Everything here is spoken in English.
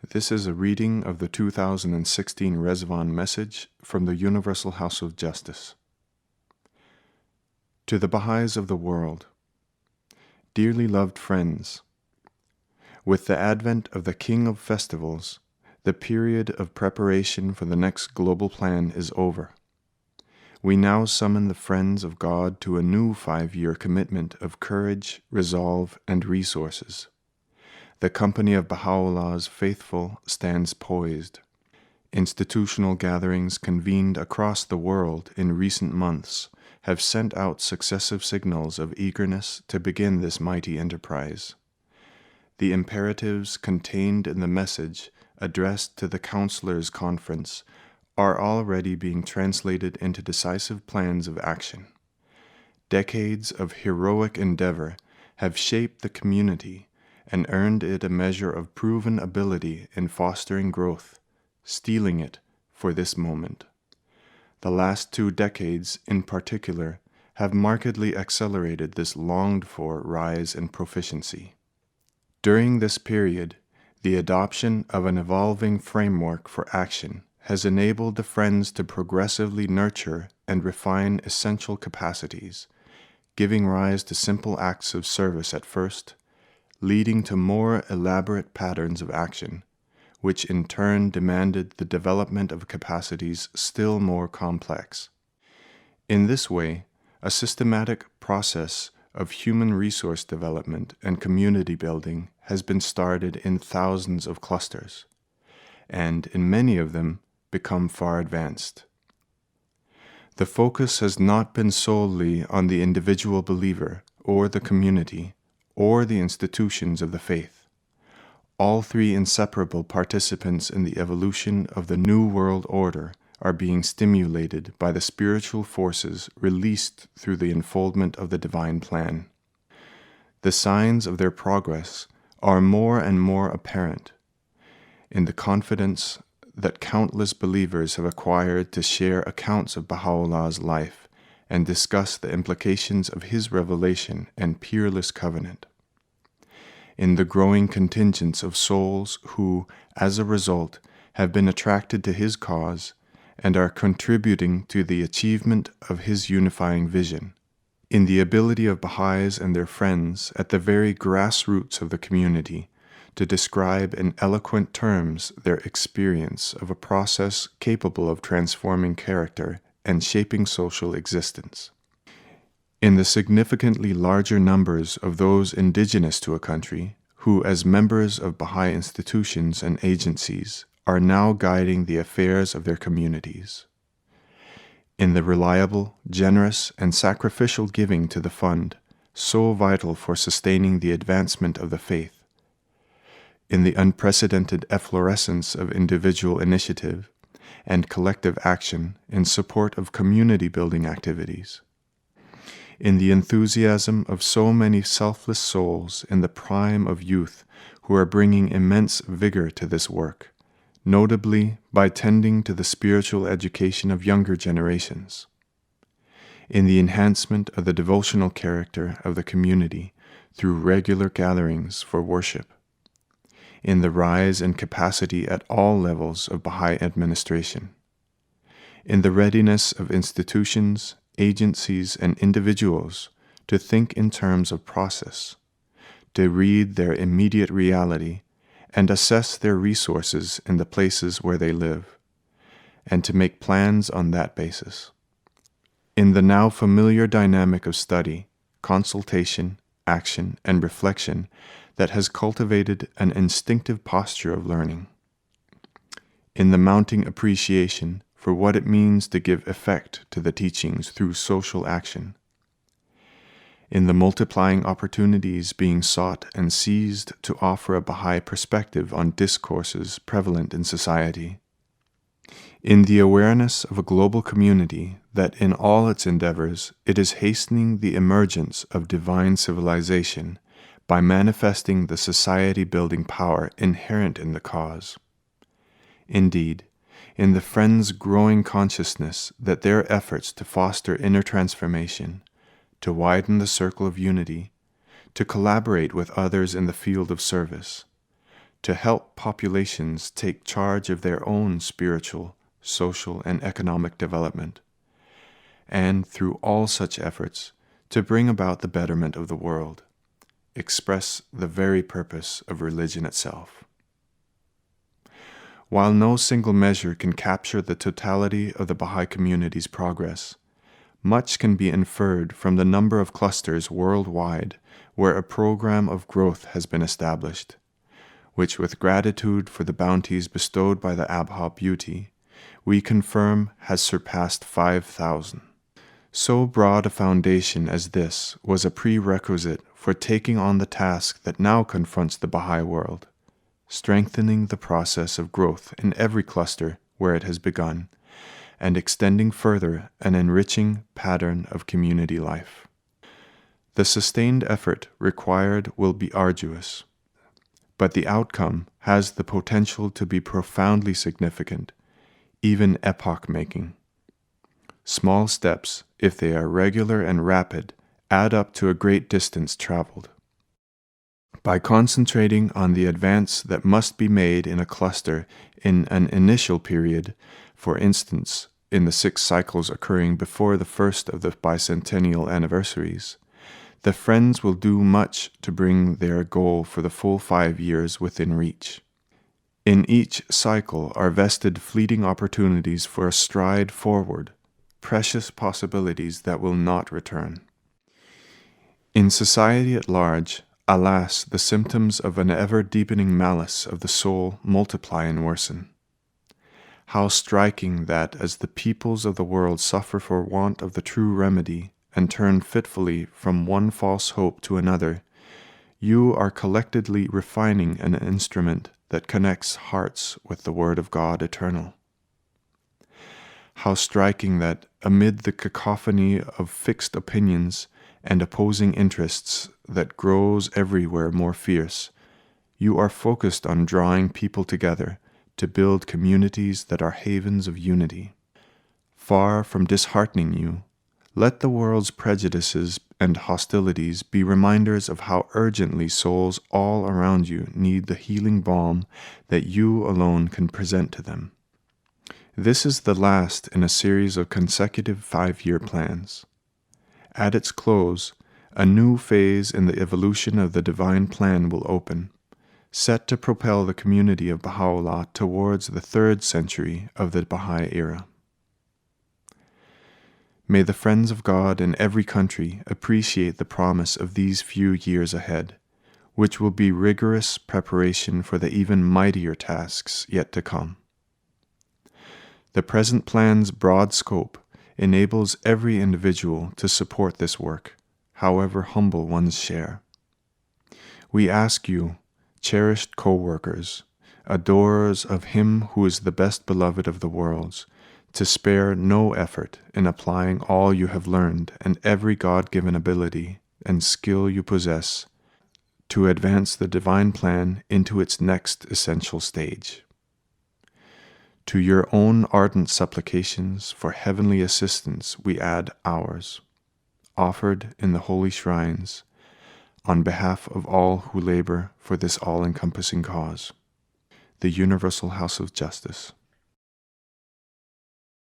This is a reading of the 2016 Ridvan Message from the Universal House of Justice. To the Baha'is of the world, dearly loved friends, with the advent of the King of Festivals, the period of preparation for the next global plan is over. We now summon the friends of God to a new 5-year commitment of courage, resolve, and resources. The company of Baha'u'llah's faithful stands poised. Institutional gatherings convened across the world in recent months have sent out successive signals of eagerness to begin this mighty enterprise. The imperatives contained in the message addressed to the Counselors' Conference are already being translated into decisive plans of action. Decades of heroic endeavor have shaped the community and earned it a measure of proven ability in fostering growth, steeling it for this moment. The last 2 decades, in particular, have markedly accelerated this longed-for rise in proficiency. During this period, the adoption of an evolving framework for action has enabled the friends to progressively nurture and refine essential capacities, giving rise to simple acts of service at first, leading to more elaborate patterns of action, which in turn demanded the development of capacities still more complex. In this way, a systematic process of human resource development and community building has been started in thousands of clusters, and in many of them become far advanced. The focus has not been solely on the individual believer or the community, or the institutions of the faith. All 3 inseparable participants in the evolution of the New World Order are being stimulated by the spiritual forces released through the unfoldment of the divine plan. The signs of their progress are more and more apparent in the confidence that countless believers have acquired to share accounts of Baha'u'llah's life and discuss the implications of his revelation and peerless covenant. In the growing contingents of souls who, as a result, have been attracted to his cause and are contributing to the achievement of his unifying vision. In the ability of Baha'is and their friends at the very grassroots of the community to describe in eloquent terms their experience of a process capable of transforming character and shaping social existence. In the significantly larger numbers of those indigenous to a country who, as members of Baha'i institutions and agencies, are now guiding the affairs of their communities. In the reliable, generous, and sacrificial giving to the fund, so vital for sustaining the advancement of the faith. In the unprecedented efflorescence of individual initiative and collective action in support of community-building activities. In the enthusiasm of so many selfless souls in the prime of youth who are bringing immense vigor to this work, notably by tending to the spiritual education of younger generations. In the enhancement of the devotional character of the community through regular gatherings for worship. In the rise in capacity at all levels of Baha'i administration. In the readiness of institutions, agencies, and individuals to think in terms of process, to read their immediate reality and assess their resources in the places where they live, and to make plans on that basis. In the now familiar dynamic of study, consultation, action, and reflection that has cultivated an instinctive posture of learning. In the mounting appreciation for what it means to give effect to the teachings through social action. In the multiplying opportunities being sought and seized to offer a Baha'i perspective on discourses prevalent in society. In the awareness of a global community that in all its endeavors it is hastening the emergence of divine civilization by manifesting the society-building power inherent in the cause. Indeed, in the friends' growing consciousness that their efforts to foster inner transformation, to widen the circle of unity, to collaborate with others in the field of service, to help populations take charge of their own spiritual, social, and economic development, and through all such efforts to bring about the betterment of the world, express the very purpose of religion itself. While no single measure can capture the totality of the Baha'i community's progress, much can be inferred from the number of clusters worldwide where a program of growth has been established, which, with gratitude for the bounties bestowed by the Abha beauty, we confirm has surpassed 5,000. So broad a foundation as this was a prerequisite for taking on the task that now confronts the Baha'i world, strengthening the process of growth in every cluster where it has begun, and extending further an enriching pattern of community life. The sustained effort required will be arduous, but the outcome has the potential to be profoundly significant, even epoch-making. Small steps, if they are regular and rapid, add up to a great distance traveled. By concentrating on the advance that must be made in a cluster in an initial period, for instance, in the 6 cycles occurring before the first of the bicentennial anniversaries, the Friends will do much to bring their goal for the full 5 years within reach. In each cycle are vested fleeting opportunities for a stride forward, precious possibilities that will not return. In society at large, alas, the symptoms of an ever-deepening malice of the soul multiply and worsen. How striking that as the peoples of the world suffer for want of the true remedy and turn fitfully from one false hope to another, you are collectively refining an instrument that connects hearts with the Word of God eternal. How striking that amid the cacophony of fixed opinions and opposing interests that grows everywhere more fierce, you are focused on drawing people together to build communities that are havens of unity. Far from disheartening you, let the world's prejudices and hostilities be reminders of how urgently souls all around you need the healing balm that you alone can present to them. This is the last in a series of consecutive 5-year plans. At its close, a new phase in the evolution of the divine plan will open, set to propel the community of Baha'u'llah towards the 3rd century of the Baha'i era. May the Friends of God in every country appreciate the promise of these few years ahead, which will be rigorous preparation for the even mightier tasks yet to come. The present plan's broad scope enables every individual to support this work, however humble one's share. We ask you, cherished co-workers, adorers of Him who is the best beloved of the worlds, to spare no effort in applying all you have learned and every God-given ability and skill you possess to advance the divine plan into its next essential stage. To your own ardent supplications for heavenly assistance we add ours, offered in the holy shrines, on behalf of all who labor for this all-encompassing cause, the Universal House of Justice.